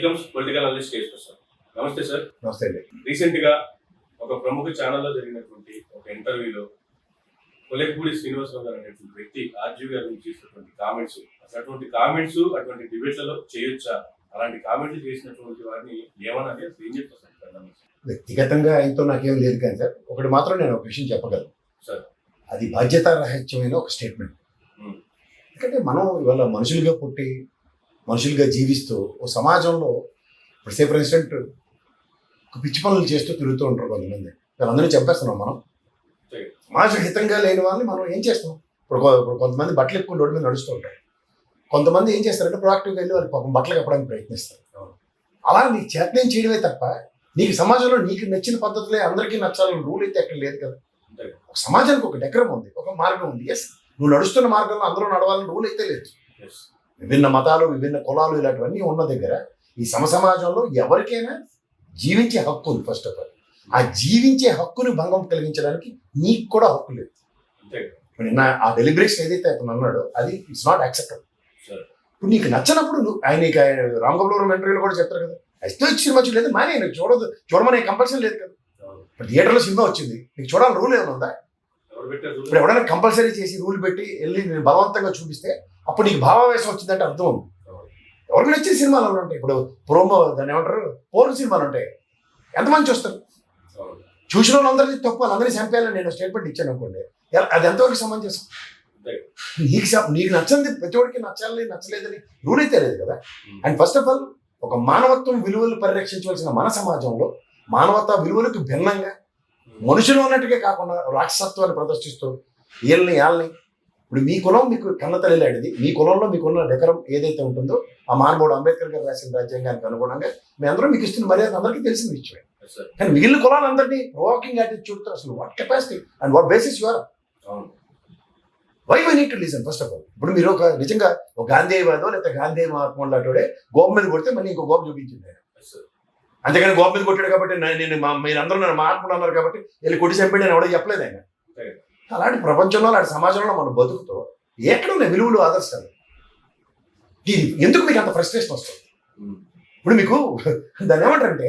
Welcomes political analyst Keshav sir. నమస్తే sir. నమస్తే అండి. రీసెంట్ గా ఒక ప్రముఖ ఛానల్లో జరిగినటువంటి ఒక ఇంటర్వ్యూలో కొలెపూడి శ్రీనివాసరావు గారు అనేటువంటి వ్యక్తి ఆర్జీ గారి గురించి చేసినటువంటి కామెంట్స్, అటువంటి కామెంట్స్ అటువంటి డిబేట్లలో చేయొచ్చా? అలాంటి కామెంట్లు చేసినటువంటి వారిని ఏమన్నా ఏం చెప్తారు సార్? వ్యక్తిగతంగా ఆయనతో నాకేం లేదు కానీ సార్, ఒకటి మాత్రం నేను ఒక విషయం చెప్పగలను సార్. అది బాధ్యతారహిత్యమైన ఒక స్టేట్మెంట్. ఎందుకంటే మనం ఇవాళ మనుషులుగా పుట్టి మనుషులుగా జీవిస్తూ ఓ సమాజంలో ఇప్పుడు సే ప్రెసిడెంట్ పిచ్చి పనులు చేస్తూ తిరుగుతూ ఉంటారు కొంతమంది. వీళ్ళందరినీ చెప్పేస్తున్నాం మనం. సమాజ హితంగా లేని వాళ్ళని మనం ఏం చేస్తాం? ఇప్పుడు కొంతమంది బట్టలు ఎక్కువ రోడ్డు మీద నడుస్తూ ఉంటారు. కొంతమంది ఏం చేస్తారంటే ప్రొయాక్టివ్గా వెళ్ళి వాళ్ళు పాపం బట్టలు కప్పడానికి ప్రయత్నిస్తారు. అలా నీకు చేతనం చేయడమే తప్ప నీకు సమాజంలో నీకు నచ్చిన పద్ధతులే అందరికీ నచ్చాలని రూల్ అయితే ఎక్కడ లేదు కదా. ఒక సమాజానికి ఒక డెకరం ఉంది, ఒక మార్గం ఉంది. ఎస్, నువ్వు నడుస్తున్న మార్గంలో అందరూ నడవాలని రూల్ అయితే లేదు. విభిన్న మతాలు, విభిన్న కులాలు ఇలాంటివన్నీ ఉన్న దగ్గర ఈ సమాజంలో ఎవరికైనా జీవించే హక్కు ఉంది. ఫస్ట్ ఆఫ్ ఆల్ ఆ జీవించే హక్కుని భంగం కలిగించడానికి నీకు కూడా హక్కు లేదు. నిన్న ఆ డెలిబరేషన్ ఏదైతే అతను అన్నాడో అది ఇట్స్ నాట్ యాక్సెప్టబుల్. ఇప్పుడు నీకు నచ్చినప్పుడు ఆయన రామ్ గోపాల్ ఇంటర్వ్యూలో కూడా చెప్తారు కదా, అయితే సినిమా చూడలేదు మానే చూడమనే కంపల్సరీ లేదు కదా. ఇప్పుడు థియేటర్లో సినిమా వచ్చింది, నీకు చూడాలని రూల్ ఏమైనా ఉందా? ఇప్పుడు ఎవడైనా కంపల్సరీ చేసి రూల్ పెట్టి వెళ్ళి నేను బలవంతంగా చూపిస్తే అప్పుడు నీకు భావావేశం వచ్చిందంటే అర్థం ఉంది. ఎవరికి నచ్చిన సినిమాలు ఉంటాయి. ఇప్పుడు ప్రోమో దాన్ని ఏమంటారు, పోర్న్ సినిమాలు ఉంటాయి. ఎంతమంది చూస్తారు? చూసిన వాళ్ళందరినీ తప్పు, వాళ్ళందరినీ చంపేయాలని నేను స్టేట్మెంట్ ఇచ్చాను అనుకోండి, అది ఎంతవరకు సమంజసం? నీకు నచ్చింది ప్రతి ఒక్కరికి నచ్చాలని నచ్చలేదని రూల్ అయితే లేదు కదా. అండ్ ఫస్ట్ ఆఫ్ ఆల్ ఒక మానవత్వం విలువలు పరిరక్షించవలసిన మన సమాజంలో మానవతా విలువలకు భిన్నంగా మనుషులు ఉన్నట్టుగా కాకుండా రాక్షసత్వాన్ని ప్రదర్శిస్తూ వాళ్ళని ఇప్పుడు మీ కులం మీకు కన్న తల్లిలాంటిది. మీ కులంలో మీకున్న డెకరం ఏదైతే ఉంటుందో ఆ మహానుభావుడు అంబేద్కర్ గారు రాసిన రాజ్యాంగానికి అనుగుణంగా మీ అందరూ మీకు ఇస్తున్న మర్యాద అందరికీ తెలిసిన విషయమే. కానీ మిగిలిన కులాలందరినీ ప్రొవోకింగ్ యాటిట్యూడ్తో అసలు what capacity and what basis your why we need to listen first of all. ఇప్పుడు మీరు ఒక నిజంగా ఒక గాంధీవాదో లేకపోతే గాంధీ మహాత్ములాంటి గోప మీద కొడితే మళ్ళీ ఇంకో గోప చూపించింది. అంతేగాని గోప మీద కొట్టాడు కాబట్టి నేను మీరు అందరూ నన్ను మహాత్ముడు అన్నారు కాబట్టి వెళ్ళి కొట్టి చంపాడు అని ఎవడో చెప్పలేదు ఆయన. అలాంటి ప్రపంచంలో అలాంటి సమాజంలో మనం బతుకుతూ ఎక్కడ ఉన్నాయి విలువలు, ఆదర్శాలు? ఎందుకు మీకు అంత ఫ్రస్ట్రేషన్ వస్తుంది? ఇప్పుడు మీకు దాన్ని ఏమంటారంటే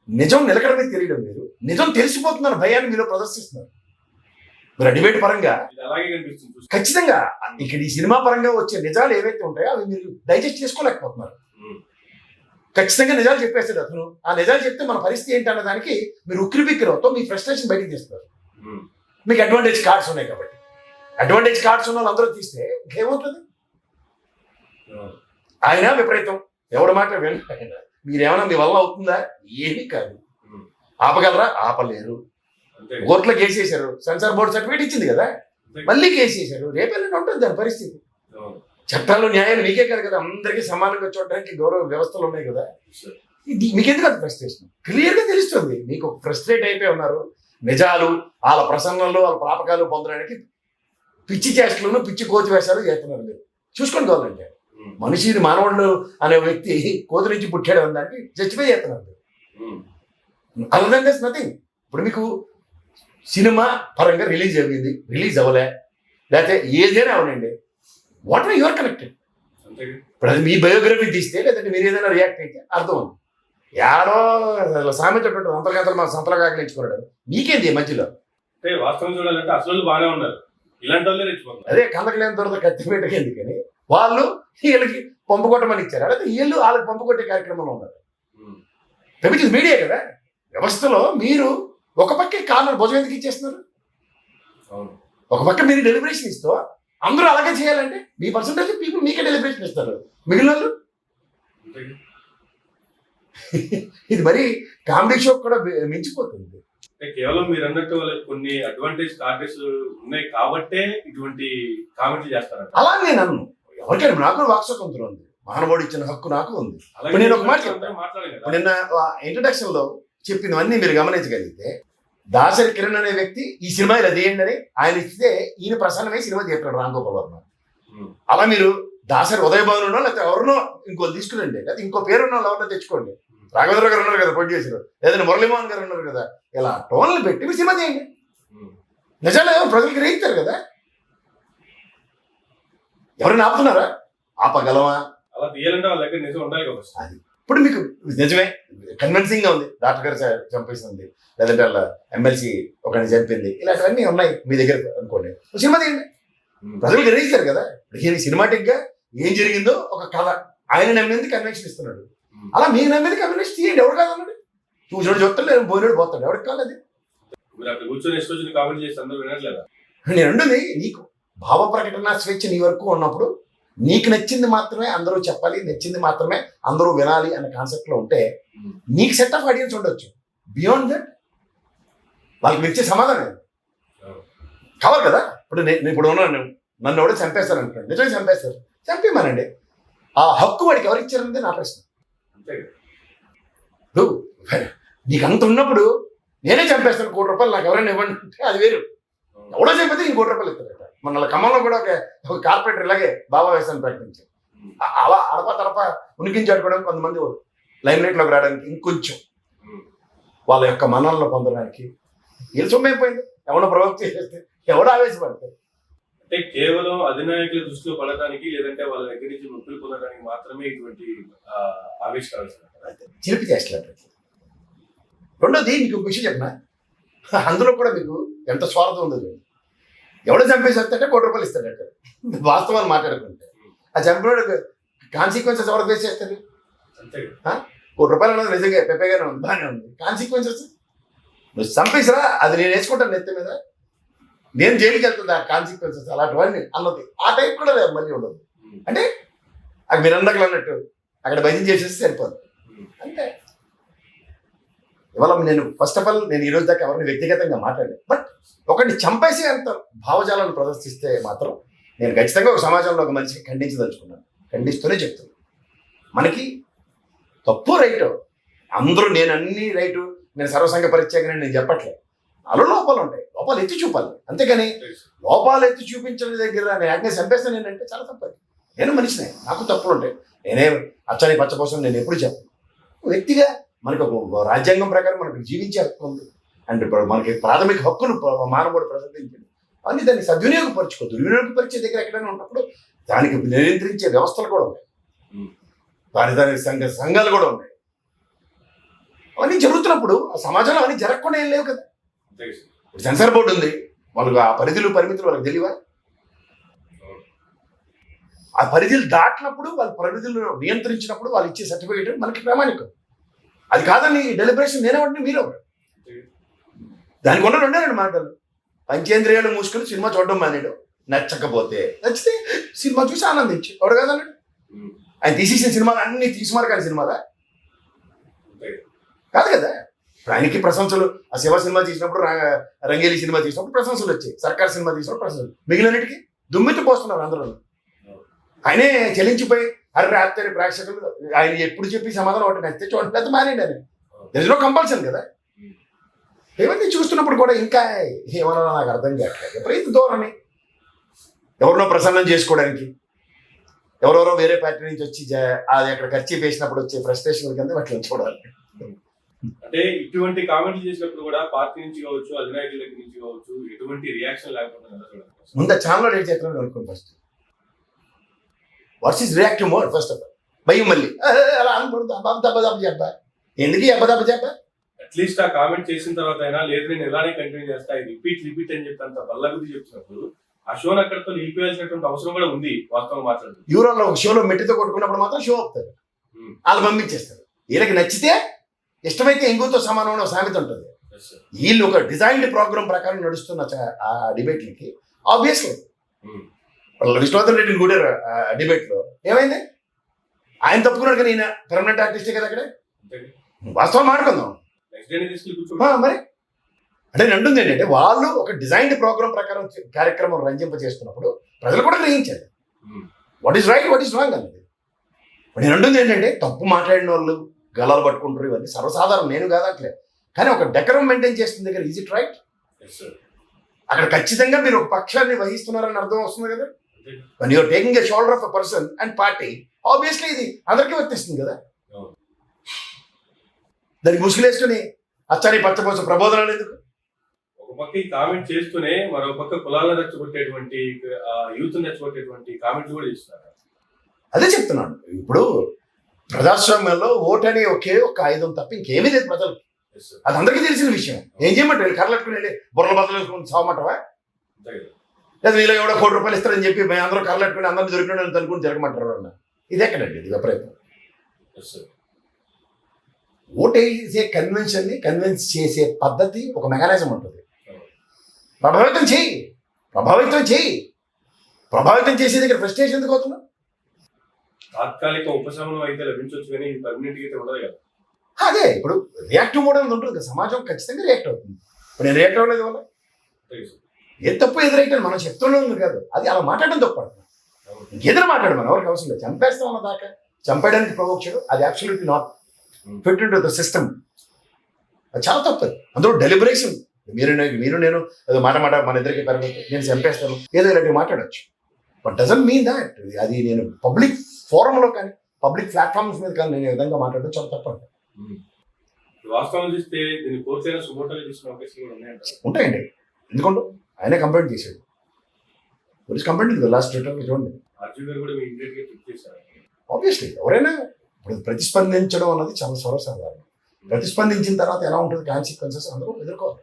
నిజం నిలకడమే తెలియడం మీరు, నిజం తెలిసిపోతుందని భయాన్ని మీరు ప్రదర్శిస్తున్నారు. మీరు డిబేట్ పరంగా ఖచ్చితంగా ఇక్కడ ఈ సినిమా పరంగా వచ్చే నిజాలు ఏవైతే ఉంటాయో అవి మీరు డైజెస్ట్ చేసుకోలేకపోతున్నారు. ఖచ్చితంగా నిజాలు చెప్పేస్తాడు అతను. ఆ నిజాలు చెప్తే మన పరిస్థితి ఏంటి అన్న దానికి మీరు ఉక్కిరిబిక్కిరవుతో మీ ఫ్రస్ట్రేషన్ బయటకు తీస్తారు. మీకు అడ్వాంటేజ్ కార్డ్స్ ఉన్నాయి కాబట్టి అడ్వాంటేజ్ కార్డ్స్ ఉన్న వాళ్ళందరూ తీస్తే ఇంకేమవుతుంది? ఆయన విపరీతం ఎవరి మాట విన, మీరేమైనా మీ వల్ల అవుతుందా? ఏమీ కాదు. ఆపగలరా? ఆపలేరు. కోర్టులో కేసు వేశారు, సెన్సార్ బోర్డు సర్టిఫికేట్ ఇచ్చింది కదా, మళ్ళీ కేసు వేశారు. రేపెళ్ళి ఉంటుంది దాని పరిస్థితి. చట్టాలు న్యాయాలు మీకే కాదు కదా, అందరికీ సమానంగా చూడడానికి గౌరవ వ్యవస్థలు ఉన్నాయి కదా. మీకెందుకు అది ఫ్రస్ట్రేషన్? క్లియర్గా తెలుస్తుంది. మీకు ఫ్రస్ట్రేట్ అయిపోయి ఉన్నారు. నిజాలు వాళ్ళ ప్రసంగంలో వాళ్ళ ప్రాపకాలు పొందడానికి పిచ్చి చేష్టలను పిచ్చి కోతి వేషాలు చేస్తున్నారు. మీరు చూసుకోండి కావాలంటే మనిషిని మానవుడు అనే వ్యక్తి కోతి నుంచి పుట్టాడు అనడానికి జస్టిఫై చేస్తున్నారు. Other than this nothing. ఇప్పుడు మీకు సినిమా పరంగా రిలీజ్ అయ్యింది, రిలీజ్ అవ్వలే, లేకపోతే ఏదైనా అవనండి, వాట్ ఆర్ యువర్ కనెక్టెడ్? ఇప్పుడు అది మీ బయోగ్రఫీ తీస్తే లేదంటే మీరు ఏదైనా రియాక్ట్ అయితే అర్థం ఉంది. యాడో సామెత అంతర్గతలు మన సంతలు కాకలించుకున్నాడు. నీకేంది మధ్యలో? వాస్తవం చూడాలంటే అసలు బాగానే ఉన్నారు, ఇలాంటి వాళ్ళే రెచ్చిపోతున్నారు. అదే కందకలేని తర్వాత కత్తిపేటకి ఎందుకని వాళ్ళు వీళ్ళకి పంపు కొట్టమని ఇచ్చారు, అదే వీళ్ళు వాళ్ళకి పంపు కొట్టే కార్యక్రమంలో ఉన్నారు. ఇది మీడియా కదా. వ్యవస్థలో మీరు ఒక పక్క కార్నర్ భుజం ఎందుకు ఇచ్చేస్తున్నారు? ఒక పక్క మీరు డెలిబరేషన్ ఇస్తూ అందరూ అలాగే చేయాలంటే మీ పర్సంటేజ్ పీపుల్ మీకే డెలిబరేషన్ ఇస్తారు, మిగిలిన వాళ్ళు ఇది మరి కామెడీ షో కూడా మించిపోతుంది. కేవలం మీరు అన్నట్టు కొన్ని అడ్వాంటేజ్ కార్డెస్ ఉన్నాయి కాబట్టే ఇటువంటి కామెంట్లు చేస్తారు. అలా నేను అన్ను, ఎవరికైనా నాకు వాక్స్వతంత్రం ఉంది, మానవుడు ఇచ్చిన హక్కు నాకు ఉంది. నేను ఒక మాట చెప్తాను. నిన్న ఇంట్రడక్షన్ లో చెప్పినవన్నీ మీరు గమనించగలిగితే దాసరి కిరణ్ అనే వ్యక్తి ఈ సినిమా ఇలా తీయండి అని ఆయన ఇస్తే ఈయన ప్రసన్నమై సినిమా చెప్పాడు రామ్ గోపాల్ వర్మ. అలా మీరు దాసరి ఉదయభవన్ ఉన్నో లేకపోతే ఎవరినో ఇంకో తీసుకురండి, లేకపోతే ఇంకో పేరున్న ఎవరినో తెచ్చుకోండి. రాఘవేంద్ర గారు ఉన్నారు కదా ప్రొడ్యూసర్, లేదంటే మురళీమోహన్ గారు ఉన్నారు కదా, ఇలా టోన్లు పెట్టి మీరు సినిమా చేయండి. నిజాలు ప్రజలకు గ్రహిస్తారు కదా. ఎవరైనా ఆపుతున్నారా? ఆపగలమా? అలా తీయాలంటే వాళ్ళ దగ్గర నిజం ఉండాలి కదా. అది ఇప్పుడు మీకు నిజమే కన్విన్సింగ్ గా ఉంది, డాక్టర్ గారు చంపేసింది, లేదంటే వాళ్ళ ఎమ్మెల్సీ ఒకరిని చంపింది, ఇలాంటివన్నీ ఉన్నాయి మీ దగ్గర అనుకోండి. సినిమా తీయండి, ప్రజలు గ్రహిస్తారు కదా. ఈయన సినిమాటిక్ గా ఏం జరిగిందో ఒక కథ, ఆయన నమ్మింది కన్వెన్షన్ ఇస్తున్నాడు, అలా మీరు నమ్మింది కన్వెన్షన్ తీయండి. ఎవరు కాదన్నాడు? చూసాడు చూస్తాడు, పోయినాడు పోతాడు, ఎవరికి కాదు అది. మీరు అక్కడ కూర్చొని ಎಷ್ಟು వచ్చిన కామెంట్ చేసి అందరూ వినట్లేదా? నేను అంటుంది నీకు భావ ప్రకటన స్వేచ్ఛ నీ వరకు ఉన్నప్పుడు నీకు నచ్చింది మాత్రమే అందరూ చెప్పాలి, నచ్చింది మాత్రమే అందరూ వినాలి అనే కాన్సెప్ట్ లో ఉంటే నీకు సెట్ ఆఫ్ ఆడియన్స్ ఉండొచ్చు. బియాండ్ దట్ వాళ్ళకి మెచ్చే సమాధానం కావాలి కదా. ఇప్పుడు నేను ఇప్పుడు ఉన్నాను, నన్ను ఎవడో చంపేస్తారు అంటున్నాను, నిజమే చంపేస్తారు, చంపేమనండి. ఆ హక్కు వాడికి ఎవరు ఇచ్చారన్నది నా ప్రశ్న. ఇప్పుడు నీకు అంత ఉన్నప్పుడు నేనే చంపేస్తాను, ₹1 నాకు ఎవరైనా ఇవ్వండి అంటే అది వేరు. ఎవడో చంపితే ఇంకో ₹1 ఇస్తారట. మన ఖమ్మంలో కూడా ఒక కార్పొరేటర్ ఇలాగే బాబా వేసాను ప్రకటించారు. అలా అడప తడప ఉనికించాడుకోవడానికి కొంతమంది లైమ్ లైట్ లోకి రావడానికి, ఇంకొంచెం వాళ్ళ యొక్క మన్ననలు పొందడానికి వీళ్ళు సొమ్మైపోయింది. ఎవడో ప్రవక్త చేస్తే ఎవడో ఆవేశపడతారు. అంటే కేవలం అధినాయకుల దృష్టిలో పడటానికి, లేదంటే వాళ్ళ దగ్గర నుంచి నొప్పులు పొందడానికి మాత్రమే ఇటువంటి ఆవిష్కరణ చిలిపి చేస్తారు. రెండోది మీకు ఒక విషయం చెప్పిన, అందులో కూడా మీకు ఎంత స్వార్థం ఉందో చూడండి. ఎవడో చంపేసేస్తే ₹1 ఇస్తాడట. వాస్తవాలు మాట్లాడుకుంటే ఆ చంపినోడు కాన్సిక్వెన్సెస్ ఎవరు ఫేస్ చేస్తారు? ₹1 అన్నది నిజంగా పెద్దగానే ఉంది, బాగానే ఉంది. కాన్సిక్వెన్సెస్ నువ్వు చంపేసిరా, అది నేను వేసుకుంటాను నెత్తి మీద, నేను జైలుకి వెళ్తుంది. ఆ కాన్సిక్వెన్సెస్ అలాంటివన్నీ అన్నది ఆ టైప్ కూడా మళ్ళీ ఉండదు. అంటే అది మీరు అందకలు అన్నట్టు అక్కడ భజన చేసేసి సరిపోదు. అంటే ఇవాళ నేను ఫస్ట్ ఆఫ్ ఆల్ నేను ఈ రోజు దాకా ఎవరిని వ్యక్తిగతంగా మాట్లాడాను, బట్ ఒకటి చంపేసి అంత భావజాలను ప్రదర్శిస్తే మాత్రం నేను ఖచ్చితంగా ఒక సమాజంలో ఒక మనిషికి ఖండించదలుచుకున్నాను, ఖండిస్తూనే చెప్తాను. మనకి తప్పు రైటు అందరూ నేను అన్ని రైటు, నేను సర్వసంగ పరిత్యాగని నేను చెప్పట్లేదు. నాలో లోపాలు ఉంటాయి, లోపాలు ఎత్తి చూపాలి. అంతేగాని లోపాలు ఎత్తి చూపించిన దగ్గర నేను యాజ్ఞ చంపేస్తాను నేనంటే చాలా తప్పది. నేను మనిషినే, నాకు తప్పులు ఉంటాయి. నేనే అచ్చని పచ్చపోసం నేను ఎప్పుడు చెప్పను. వ్యక్తిగా మనకు ఒక రాజ్యాంగం ప్రకారం మనకు జీవించే హక్కు ఉంది. అండ్ ఇప్పుడు మనకి ప్రాథమిక హక్కులు మానవుడు ప్రసాదించింది. అన్ని దాన్ని సద్వినియోగపరచుకో, దుర్వినియోగపరిచే దగ్గర ఎక్కడైనా ఉన్నప్పుడు దానికి నియంత్రించే వ్యవస్థలు కూడా ఉన్నాయి, దాని సంఘాలు కూడా ఉన్నాయి. అవన్నీ జరుగుతున్నప్పుడు ఆ సమాజంలో అవన్నీ జరగకుండా ఏం లేవు కదా. సెన్సార్ బోర్డు ఉంది, వాళ్ళకి ఆ పరిధులు పరిమితులు వాళ్ళకి తెలియవా? ఆ పరిధులు దాటినప్పుడు వాళ్ళ పరిధులు నియంత్రించినప్పుడు వాళ్ళు ఇచ్చే సర్టిఫికేట్ మనకి ప్రామాణికం. అది కాదని డెలిబరేషన్ నేనేమంటే మీరు దానికి ఉన్న 2 మాటలు. పంచేంద్రియాలు మూసుకొని సినిమా చూడడం మానేడు, నచ్చకపోతే నచ్చితే సినిమా చూసి ఆనందించి ఎవడు కాదన్నాడు. ఆయన తీసేసిన సినిమాలు అన్ని తీసుమారు కానీ సినిమాలా కాదు కదా. ఇప్పుడు ఆయనకి ప్రశంసలు, ఆ శివ సినిమా తీసినప్పుడు, రంగేలి సినిమా తీసినప్పుడు ప్రశంసలు వచ్చాయి, సర్కార్ సినిమా తీసినప్పుడు ప్రశంసలు, మిగిలినన్నిటికీ దుమ్మెత్తి పోస్తున్నారు అందరూ. ఆయనే చలించిపోయి రాత్రి ప్రేక్షకులు ఆయన ఎప్పుడు చెప్పి సమాధానం ఒకటి నచ్చితే చూడండి, పెద్ద మానేయండి అని. దర్ ఇస్ నో కంపల్షన్ కదా. ఏమైనా చూస్తున్నప్పుడు కూడా ఇంకా ఏమన్నా నాకు అర్థం కావట్లేదు. ఎప్పుడైతే ధోరణి ఎవరినో ప్రసన్నం చేసుకోవడానికి, ఎవరెవరో వేరే పార్టీ నుంచి వచ్చి అది అక్కడ ఖర్చు వేసినప్పుడు వచ్చే ఫ్రస్ట్రేషన్ కింద వాటిని చూడాలి. అంటే ఇటువంటి కామెంట్లు చేసినప్పుడు కూడా పార్టీ నుంచి కావచ్చు, అధినాయకుల దగ్గర నుంచి కావచ్చు, ఎటువంటి రియాక్షన్ లేకుండా ముందు ఛానల్ రేట్ చేస్తున్నాడు అనుకోండి. First what's is reactive mode? First of all భయం, మళ్ళీ అలా అనుకోండి, దెబ్బ చెప్పా ఎందుకు దెబ్బ చెప్పా. అట్లీస్ట్ ఆ కామెంట్ చేసిన తర్వాత అయినా లేదు నేను ఎలానే కంటిన్యూ చేస్తా, రిపీట్ అని చెప్పి అంత బల్లగుద్ది చెప్తున్నప్పుడు ఆ షోని అక్కడితో నిలిపివేయాల్సినటువంటి అవసరం కూడా ఉంది. వాస్తవం మాట్లాడుతుంది, యూరోలో ఒక షోలో మెట్టితో కొట్టుకున్నప్పుడు మాత్రం షో అవుతారు, వాళ్ళు పంపించేస్తారు. వీళ్ళకి నచ్చితే ఇష్టమైతే ఎంగుతో సమానం ఒక సామెత ఉంటుంది. వీళ్ళు ఒక డిజైన్డ్ ప్రోగ్రామ్ ప్రకారం నడుస్తున్న ఆ డిబేట్లకి ఆబ్వియస్లీ విష్ణువర్ధన్ రెడ్డిని కూడా డిబేట్ లో ఏమైంది, ఆయన తప్పుకున్నాడు కానీ ఈయన పర్మనెంట్ ఆర్టిస్టే కదా. అక్కడే వాస్తవం మాట్లాడుకుందాం మరి. అంటే నేను అంటుంది ఏంటంటే వాళ్ళు ఒక డిజైన్డ్ ప్రోగ్రామ్ ప్రకారం కార్యక్రమం రంజింప చేస్తున్నప్పుడు ప్రజలు కూడా గ్రహించాలి what is right, what is wrong అన్నది. నేను అంటుంది ఏంటంటే తప్పు మాట్లాడిన వాళ్ళు గలాలు పట్టుకుంటారు, ఇవన్నీ సర్వసాధారణం, నేను కాదట్లేదు. కానీ ఒక డెకరం మెయింటైన్ చేస్తున్న దగ్గర ఈజ్ ఇట్ రైట్? అక్కడ ఖచ్చితంగా మీరు ఒక పక్షాన్ని వహిస్తున్నారని అర్థం వస్తుంది కదా. when you are taking a shoulder of a person and party, obviously ఇది అందరికీ వర్తిస్తుంది కదా. దానికి ముసుగులేసుకుని అచ్చని పచ్చపోస ప్రబోధనాలు ఎందుకు? ఒక పక్క ఈ కామెంట్ చేస్తూనే మరో పక్క కులాలను రెచ్చగొట్టేటువంటి, యూత్ రెచ్చగొట్టేటువంటి కామెంట్లు కూడా చేస్తున్నారు. అదే చెప్తున్నాను. ఇప్పుడు ప్రజాస్వామ్యంలో ఓటు అనే ఒకే ఒక ఆయుధం తప్ప ఇంకేమీ లేదు ప్రజలు. Yes, sir. అది అందరికీ తెలిసిన విషయం. ఏం చేయమంటారు? వెళ్ళి కర్రలెట్టుకుని వెళ్ళి బుర్రలు బద్దలు వేసుకుని సావమంటావా? అంతే కదా. లేదా వీళ్ళు ఎవడో ₹1,00,00,000 ఇస్తారని చెప్పి మేము అందరూ కర్రలెట్టుకుని అందరిని దొరికినాడు అనుకుని జరగమంటారు అన్న. ఇది ఎక్కడండి? ఇది విపరీతం. Yes, sir. ఓటేసే కన్వెన్షన్ని కన్విన్స్ చేసే పద్ధతి ఒక మెకానిజం ఉంటుంది. ప్రభావితం చేయి, ప్రభావితం చేయి. ప్రభావితం చేసే దగ్గర ఫ్రస్ట్రేషన్ ఎందుకు అవుతున్నా? తాత్కాలిక ఉపశమనం అయితే లభించవచ్చు కానీ ఇది పర్మనెంట్ అయితే ఉండదు కదా. అదే ఇప్పుడు రియాక్టివ్ మోడ్ అనేది ఉంటుంది కదా. సమాజం ఖచ్చితంగా రియాక్ట్ అవుతుంది. ఇప్పుడు నేను రియాక్ట్ అవ్వలేదు వల్ల అంతే కదా. ఏ తప్పు ఎదురైతే మనం చెప్తున్నాం కాదు, అది అలా మాట్లాడడం తప్పు. అవును. ఇంకేదైనా మాట్లాడు, మనం ఎవరికి అవసరం లేదు. చంపేస్తాం అన్న దాకా చంపేయడానికి ప్రవోక్షడు అది absolutely not fit in to the system. అది చాలా తప్పు. అందులో డెలిబరేషన్. మీరు నేను ఏదో మాట మన ఇద్దరికి పెరగదు, నేను చంపేస్తాను ఏదో ఇలాంటివి మాట్లాడచ్చు. బట్ డజంట్ మీన్ దాట్ అది నేను పబ్లిక్ ఫోరంలో కానీ పబ్లిక్ ప్లాట్ఫామ్స్ మీద కానీ నేను ఈ విధంగా మాట్లాడడం చాలా తప్పండి. వాస్తవం చూస్తే దీన్ని కోర్టు సుమోటోగా తీసుకునే అవకాశం కూడా ఉన్నాయంటారు. ఉంటాయండి. ఎందుకంటే ఆయనే కంప్లైంట్ చేశాడు. పోలీస్ కంప్లైంట్ ఉంది లాస్ట్ ట్విట్టర్లో చూడండి. అర్జున్ గారు కూడా మీ ఇమీడియట్ గా ట్విట్ చేశారు. ఆబ్వియస్లీ ఎవరైనా ఇప్పుడు ప్రతిస్పందించడం అన్నది చాలా సర్వసాధారణం. ప్రతిస్పందించిన తర్వాత ఎలా ఉంటుంది కాన్సిక్వెన్సెస్ అందరూ ఎదుర్కోవాలి.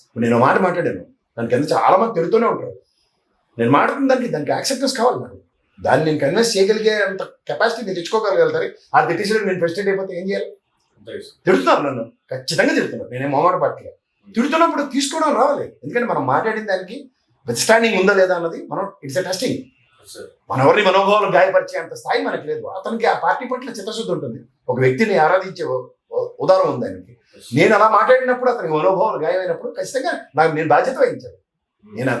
ఇప్పుడు నేను మాట మాట్లాడాను, దానికి ఎంత చాలా మంది తిరుగుతూనే ఉంటారు. నేను మాట్లాడిన దానికి యాక్సెప్టెన్స్ కావాలి నాకు. దాన్ని నేను కన్విన్స్ చేయగలిగే అంత కెపాసిటీ నేను తెచ్చుకోగలుగుతారు. ఆ తిట్టేసి నేను ప్రెసిడెంట్ అయిపోతే ఏం చేయాలి? అంతే కదా. తిడుతున్నారు నన్ను, ఖచ్చితంగా తిడుతున్నారు. నేనేం మొహమాట పట్టలేదు. తిడుతున్నప్పుడు తీసుకోవడం రావాలి. ఎందుకంటే మనం మాట్లాడిన దానికి విత్స్టాండింగ్ ఉందా లేదా అన్నది మనం it's a testing. Yes, sir. మన ఎవరిని మనోభావాలు గాయపరిచే అంత స్థాయి మనకు లేదు. అతనికి ఆ పార్టీ పట్ల చిత్తశుద్ధి ఉంటుంది. ఒక వ్యక్తిని ఆరాధించే ఉదాహరణ ఉంది ఆయనకి. Yes. నేను అలా మాట్లాడినప్పుడు అతనికి మనోభావాలు గాయమైనప్పుడు ఖచ్చితంగా నేను బాధ్యత వహించాను.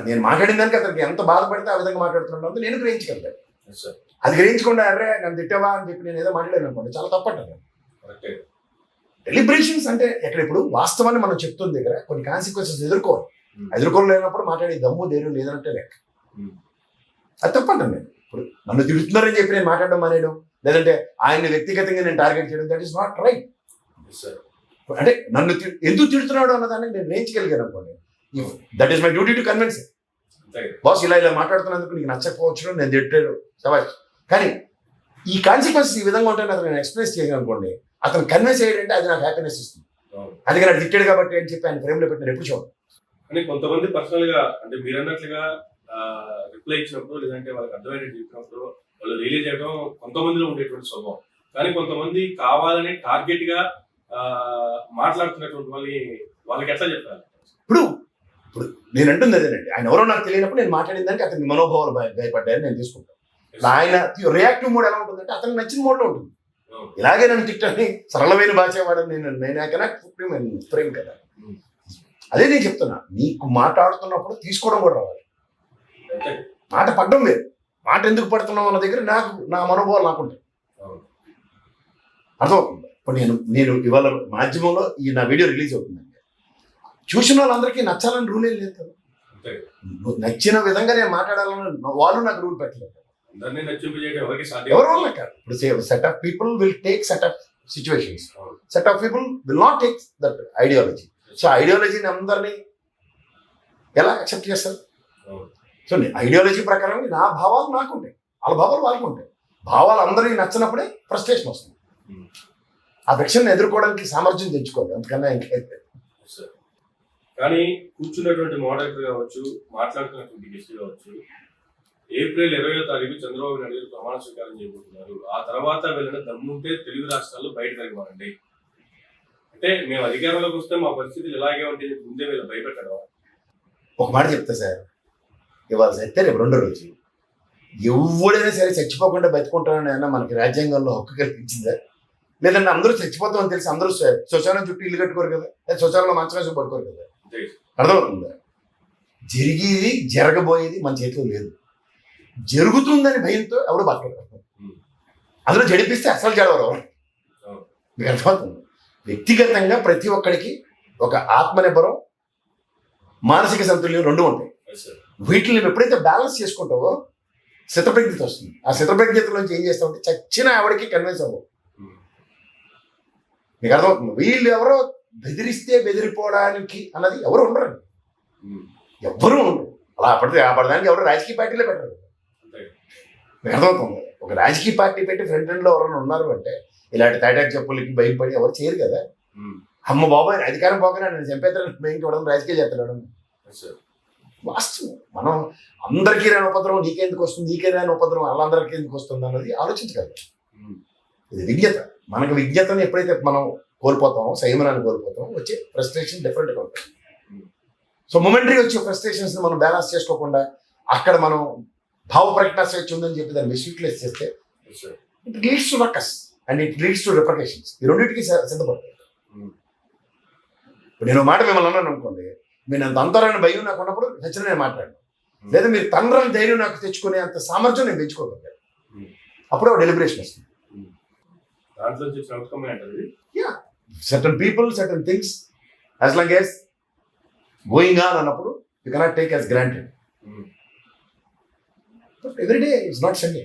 నేను మాట్లాడిన దానికి అతనికి ఎంత బాధపడితే ఆ విధంగా మాట్లాడుతున్నాడు నేను గ్రహించగలిగాను. Yes, sir. అది గ్రహించకుండా అరే నన్ను తిట్టావా అని చెప్పి నేను ఏదో మాట్లాడాను అనుకోండి, చాలా తప్పంటాను. Correct. డెలిబరేషన్స్ అంటే ఎక్కడ ఇప్పుడు వాస్తవాన్ని మనం చెప్తున్న దగ్గర కొన్ని కాన్సిక్వెన్సెస్ ఎదుర్కోవాలి. ఎదుర్కోలేనప్పుడు మాట్లాడే దమ్ము ధైర్యం లేదంటే లెక్క. అది తప్పంటాను నేను. ఇప్పుడు నన్ను తిడుతున్నారని చెప్పి నేను మాట్లాడడం మానేయడం, లేదంటే ఆయన్ని వ్యక్తిగతంగా నేను టార్గెట్ చేయడం, that is not right. Yes, sir. అంటే నన్ను ఎందుకు తిడుతున్నాడు అన్నదాన్ని నేను నేర్చుకోగలిగాను అనుకోండి. That is my duty to convince. అంతే కదా. బాస్ ఇలా మాట్లాడుతున్నందుకు నీకు నచ్చకపోవచ్చు, నేను తిట్టాడు సవాష్. కానీ ఈ కాన్సిక్వెన్సెస్ ఈ విధంగా ఉంటాయని అతను నేను ఎక్స్ప్రెస్ చేయను అనుకోండి, అతను కన్విన్స్ అయ్యాడంటే అది నాకు హ్యాపీనెస్ ఇస్తుంది. అవును. అందుకే నాకు తిట్టాడు కాబట్టి అని చెప్పి ఆయన ఫ్రేమ్లో పెట్టి నేను ఎప్పుడు చూడండి. కానీ కొంతమంది పర్సనల్ గా అంటే మీరు అన్నట్లుగా రిప్లై ఇచ్చినప్పుడు లేదంటే వాళ్ళకి అర్థమయ్యేది చెప్పినప్పుడు వాళ్ళు రిలీజ్ చేయడం కొంతమందిలో ఉండేటువంటి స్వభావం. కానీ కొంతమంది కావాలని టార్గెట్ గా మాట్లాడుతున్నటువంటి వాళ్ళకి ఎట్లా చెప్పాలి? ఇప్పుడు నేను అంటుంది అదేనండి, ఆయన ఎవరో నాకు తెలియనప్పుడు నేను మాట్లాడిన దానికి అతని మనోభావాలు భయపడ్డాయని నేను తీసుకుంటాను. ఆయన రియాక్టివ్ మోడ్ ఎలా ఉంటుందంటే అతనికి నచ్చిన మోడ్లో ఉంటుంది. అవును. ఇలాగే నన్ను తిట్టని సరళమైన భాష వాడని నేను ప్రేమ్ కదా. అదే నేను చెప్తున్నా, నీకు మాట్లాడుతున్నప్పుడు తీసుకోవడం కూడా రావాలి. అంతే. మాట పడ్డం లేదు, మాట ఎందుకు పడుతున్నావు అన్న దగ్గర నా మనోభావాలు నాకుంటాయి. అవును. అర్థమవుతుంది. ఇప్పుడు నేను ఇవాళ మాధ్యమంలో నా వీడియో రిలీజ్ అవుతుందండి. చూసిన వాళ్ళందరికీ నచ్చాలని రూల్ ఏం లేదు కదా. అంతే. నచ్చిన విధంగా నేను మాట్లాడాలని వాళ్ళు నాకు రూల్ పెట్టలేదు. అందరినీ నచ్చింపజేయడం ఎవరికి సాధ్యం ఎవరి వల్ల కాదు. ఇప్పుడు set of people will take set of situations, set of people will not take that ideology. So ఐడియాలజీని అందరినీ ఎలా యాక్సెప్ట్ చేస్తారు? సో ఐడియాలజీ ప్రకారం నా భావాలు నాకుంటాయి, వాళ్ళ భావాలు వాళ్ళకు ఉంటాయి. భావాలు అందరికీ నచ్చినప్పుడే ఫ్రస్ట్రేషన్ వస్తుంది. ఆ విషయాన్ని ఎదుర్కోవడానికి సామర్థ్యం తెచ్చుకోవాలి, అందుకన్నా ఇంకేం. కానీ కూర్చున్నటువంటి మోడరేటర్ కావచ్చు, మాట్లాడుతున్నటువంటి గెస్ట్ కావచ్చు, ఏప్రిల్ 20వ తారీఖు చంద్రబాబు నాయుడు గారు ప్రమాణ స్వీకారం చేయబోతున్నారు. ఆ తర్వాత వెళ్ళిన దమ్ముంటే తెలుగు రాష్ట్రాల్లో బయట తిరగమానండి. అంటే మేము అధికారంలోకి వస్తే మా పరిస్థితులు ఇలాగే ఉంటే ముందే వీళ్ళు భయపెట్టడం. ఒక మాట చెప్తా సార్, ఇవాళ సత్తే రేపు రెండో రోజు ఎవడైనా సరే చచ్చిపోకుండా బతుకుంటానని అన్న మనకి రాజ్యాంగంలో హక్కు కల్పించిందా? లేదంటే అందరూ చచ్చిపోతామని తెలిసి అందరూ శ్మశానం చుట్టూ ఇల్లు కట్టుకోరు కదా, శ్మశానంలో మంచం వేసి పడుకోరు కదా. అర్థమవుతుందా? జరిగేది జరగబోయేది మన చేతిలో లేదు. జరుగుతుందని భయంతో ఎవడు బతకడు. అందులో జడిపిస్తే అసలు జడవరు. మీకు అర్థమవుతుంది. వ్యక్తిగతంగా ప్రతి ఒక్కడికి ఒక ఆత్మనిర్భరం, మానసిక సంతుల్యం రెండు ఉంటాయి. వీటిని ఎప్పుడైతే బ్యాలెన్స్ చేసుకుంటావో శతప్రజ్ఞత వస్తుంది. ఆ శతప్రజ్ఞతలోంచి ఏం చేస్తామంటే చచ్చిన ఆవిడకి కన్విన్స్ అవ్వవు. మీకు అర్థమవుతుంది. వీళ్ళు ఎవరో బెదిరిస్తే బెదిరిపోవడానికి అన్నది ఎవరు ఉండరండి, ఎవ్వరూ ఉండరు. అలా అప్పటిదానికి ఎవరు రాజకీయ పార్టీలో పెట్టరు. మీకు అర్థమవుతుంది. ఒక రాజకీయ పార్టీ పెట్టి ఫ్రంట్ ఎండ్లో ఎవరైనా ఉన్నారు అంటే ఇలాంటి తాటాకు చెప్పులకి భయపడి ఎవరు చేయరు కదా. అమ్మ బాబాయ్ అధికారం పోకనే నేను చంపేస్తాను భయంకి ఇవ్వడం రాజకీయాలు చేస్తాడు. వాస్తవం. మనం అందరికీ రాని ఉపద్రవం నీకెందుకు వస్తుంది, నీకే రాని ఉపద్రవం వాళ్ళందరికీ ఎందుకు వస్తుంది అన్నది ఆలోచించగలరు. ఇది విజ్ఞత. మనకు విజ్ఞతను ఎప్పుడైతే మనం కోల్పోతామో, సంయమనాన్ని కోల్పోతామో వచ్చే ఫ్రస్ట్రేషన్ డిఫరెంట్గా ఉంటుంది. సో మొమెంటరీ వచ్చే ఫ్రస్ట్రేషన్స్ మనం బ్యాలెన్స్ చేసుకోకుండా అక్కడ మనం భావ ప్రకటన స్వేచ్ఛ ఉందని చెప్పి దాన్ని మిస్యూటిలైజ్ చేస్తే it leads to ruckus and it leads to repercussions. ఈ రెండింటికి సిద్ధపడతాయి. ఇప్పుడు నేను మాట మిమ్మల్ని అన్నాను అనుకోండి, మీరు అంత అంతరాన్ని భయం నాకు ఉన్నప్పుడు హెచ్చరిక నేను మాట్లాడాను, లేదా మీరు తండ్రిని ధైర్యం నాకు తెచ్చుకునే అంత సామర్థ్యం నేను పెంచుకోగలిగాను. అప్పుడు డెలిబరేషన్ వస్తుంది. Certain people, certain things as long as going on అన్నప్పుడు you cannot take as granted. But everyday it's not Sunday.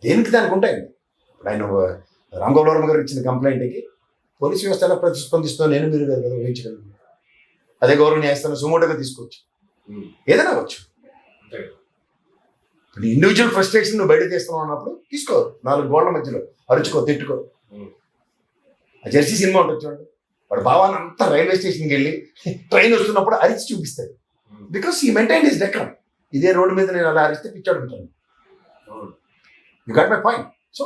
దేనికి దానికి ఉంటాయండి. ఇప్పుడు ఆయన రామ్ గోపాల్ వర్మ గారు ఇచ్చిన కంప్లైంట్కి పోలీసు వ్యవస్థ ఎలా ప్రతిస్పందిస్తుందో నేను మీరు కదా ఊహించగలను. అదే గౌరవ న్యాయస్థానం సుమోటోగా తీసుకోవచ్చు, ఏదైనా అవ్వచ్చు. ఇప్పుడు ఇండివిజువల్ ఫ్రస్ట్రేషన్ నువ్వు బయట తీస్తున్నావు అన్నప్పుడు తీసుకో, 4 గోళ్ల మధ్యలో అరుచుకో, తిట్టుకో. ఆ జెర్సీ సినిమా ఉంటుంది చూడండి, వాడు భావాన్ని అంతా రైల్వే స్టేషన్కి వెళ్ళి ట్రైన్ వస్తున్నప్పుడు అరిచి చూపిస్తాడు. బికాస్ ఈ మెయింటైన్ ఇస్ డెక్రం. ఇదే రోడ్డు మీద నేను అలా అరిస్తే పిచ్చాడు ఉంటాను. You got my point. So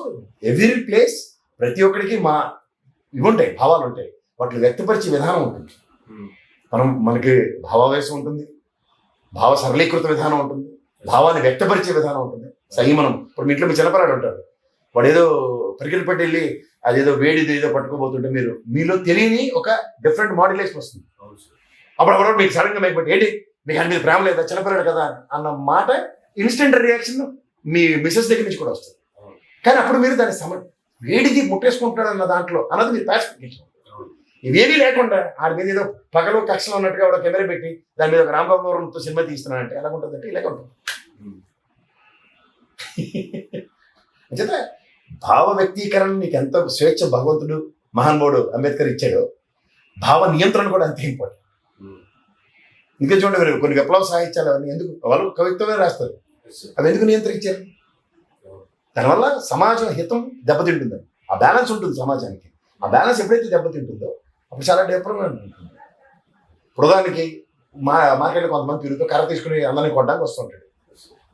every place ప్రతి ఒక్కరికి మా ఇవి ఉంటాయి, భావాలు ఉంటాయి. వాటిని వ్యక్తపరిచే విధానం ఉంటుంది. మనకి భావావేశం ఉంటుంది, భావ సరళీకృత విధానం ఉంటుంది, భావాన్ని వ్యక్తపరిచే విధానం ఉంటుంది, సంయమనం. ఇప్పుడు మీ ఇంట్లో మీ చిన్నపిల్లాడు ఉంటాడు, వాడు ఏదో పరిగెలు పెట్టి వెళ్ళి అదేదో వేడిది ఏదో పట్టుకోబోతుంటే మీలో తెలియని ఒక డిఫరెంట్ మాడ్యులేషన్ వస్తుంది. అప్పుడు మీకు సడన్ గా మీకు ఏంటి మీకు ఆయన మీద ప్రేమ లేదా, చిన్నపిల్లాడు కదా అన్న మాట ఇన్స్టెంట్ రియాక్షన్ మీ మిసెస్ దగ్గర నుంచి కూడా వస్తుంది. కానీ అప్పుడు మీరు దాన్ని వేడిది ముట్టేసుకుంటాడు అన్న దాంట్లో అన్నది మీరు పాసిఫికేషన్. ఇవేమీ లేకుండా ఆడి మీద ఏదో పగలు కక్షలో ఉన్నట్టుగా ఒక కెమెరా పెట్టి దాని మీద ఒక రాంబాబుతో సినిమా తీస్తున్నానంటే ఎలా ఉంటుంది అంటే ఇలాగ ఉంటుంది. అంచేత భావ వ్యక్తీకరణ నీకు ఎంత స్వేచ్ఛ భగవంతుడు మహానుభావుడు అంబేద్కర్ ఇచ్చాడో, భావ నియంత్రణ కూడా అంతే ఇంపార్టెంట్. ఇంకా చూడండి, మీరు కొన్ని విప్లవ సాహిత్యాలు అవన్నీ ఎందుకు వాళ్ళు కవిత్వమే రాస్తారు, అవి ఎందుకు నియంత్రించారు? దానివల్ల సమాజం హితం దెబ్బతింటుందని. ఆ బ్యాలెన్స్ ఉంటుంది సమాజానికి. ఆ బ్యాలెన్స్ ఎప్పుడైతే దెబ్బతింటుందో అప్పుడు చాలా డెవలప్మెంట్ ఉంటుంది. ప్రధానికి మార్కెట్లో కొంతమంది తిరుగుతూ కర్ర తీసుకుని అందరినీ కొట్టడానికి వస్తుంటాడు.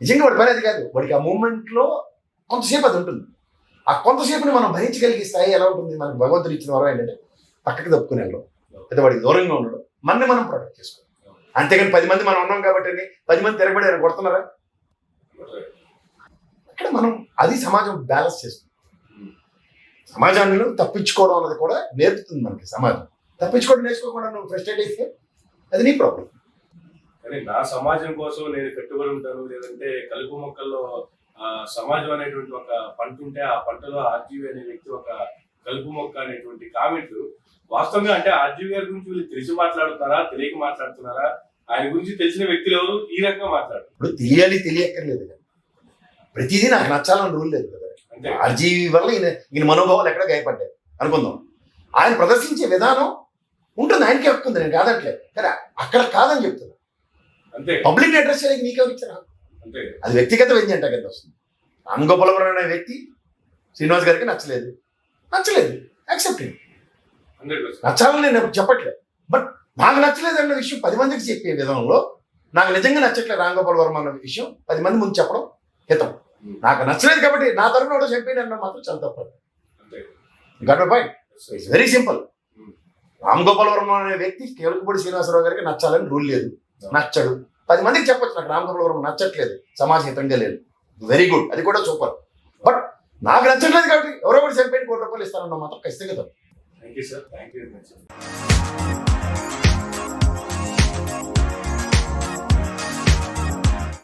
నిజంగా వాడి పని అది కాదు. వాడికి ఆ మూమెంట్లో కొంతసేపు అది ఉంటుంది. ఆ కొంతసేపుని మనం భరించగలిగే స్థాయి ఎలా ఉంటుంది? మనకు భగవంతుడు ఇచ్చిన వరం ఏంటంటే పక్కకి తప్పుకునే వెళ్ళడం, అయితే వాడికి దూరంగా ఉండడం, మనని మనం ప్రొటెక్ట్ చేసుకోవాలి. అంతేగాని 10 మంది మనం ఉన్నాం కాబట్టి 10 మంది తిరగబడి ఆయన కొడుతున్నారా? అక్కడ మనం అది సమాజం బ్యాలెన్స్ చేస్తుంది. సమాజాన్ని తప్పించుకోవడం అన్నది కూడా నేర్పుతుంది మనకి సమాజం. తప్పించుకోవడం నేర్చుకోకుండా నువ్వు ఫ్రస్ట్రేట్ అయితే అది నీ ప్రాబ్లం. కానీ నా సమాజం కోసం నేను కట్టుబడి ఉంటాను, లేదంటే కలుపు మొక్కల్లో సమాజం అనేటువంటి ఒక పంట ఉంటే ఆ పంటలో ఆర్జీవి అనే వ్యక్తి ఒక కలుపు మొక్క అనేటువంటి కామెంట్ వాస్తవంగా అంటే ఆర్జీవి గారి గురించి వీళ్ళు తెలిసి మాట్లాడుతున్నారా, తెలియక మాట్లాడుతున్నారా? ఆయన గురించి తెలిసిన వ్యక్తులు ఎవరు ఈ రకంగా మాట్లాడుతున్నారు? ఇప్పుడు తెలియాలి తెలియక్కర్లేదు, ప్రతిదీ నాకు నచ్చాలని రూల్ లేదు కదా. అంటే ఆర్జీవి వల్ల ఈయన మనోభావాలు ఎక్కడ గాయపడ్డాయి అనుకుందాం. ఆయన ప్రదర్శించే విధానం ఉంటుంది, ఆయనకి హక్కుంది, నేను కాదట్లేదు. కానీ అక్కడ కాదని చెప్తున్నా. అంతే, పబ్లిక్ అడ్రస్ చేయడానికి నీకెవరు ఇచ్చారా? అంతే, అది వ్యక్తిగత వ్యక్తి కింద వస్తుంది. రామ్ గోపాల్ వర్మ అనే వ్యక్తి శ్రీనివాస్ గారికి నచ్చలేదు, యాక్సెప్టింగ్. నచ్చాలని నేను చెప్పట్లేదు. బట్ నాకు నచ్చలేదు అన్న విషయం 10 మందికి చెప్పే విధానంలో నాకు నిజంగా నచ్చట్లేదు రామ్ గోపాల్ వర్మ అన్న విషయం 10 మంది ముందు చెప్పడం హితం. నాకు నచ్చలేదు కాబట్టి నా తరఫున కూడా చెప్పేది అన్న మాత్రం చాలా తప్పదు. It's very simple. Ram Gopal Varma అనే వ్యక్తి కేవలపూడి శ్రీనివాసరావు గారికి నచ్చాలని రూల్ లేదు. నచ్చడు, 10 మందికి చెప్పొచ్చు నాకు రామ్ గోపాల్ వర్మ నచ్చట్లేదు, సమాజ హితంగా లేదు, వెరీ గుడ్, అది కూడా సూపర్. బట్ నాకు నచ్చట్లేదు కాబట్టి ఎవరో ఒకటి చనిపోయిన ₹1 ఇస్తానన్న మాత్రం ఖచ్చితంగా తప్పు. Thank you sir, thank you very much.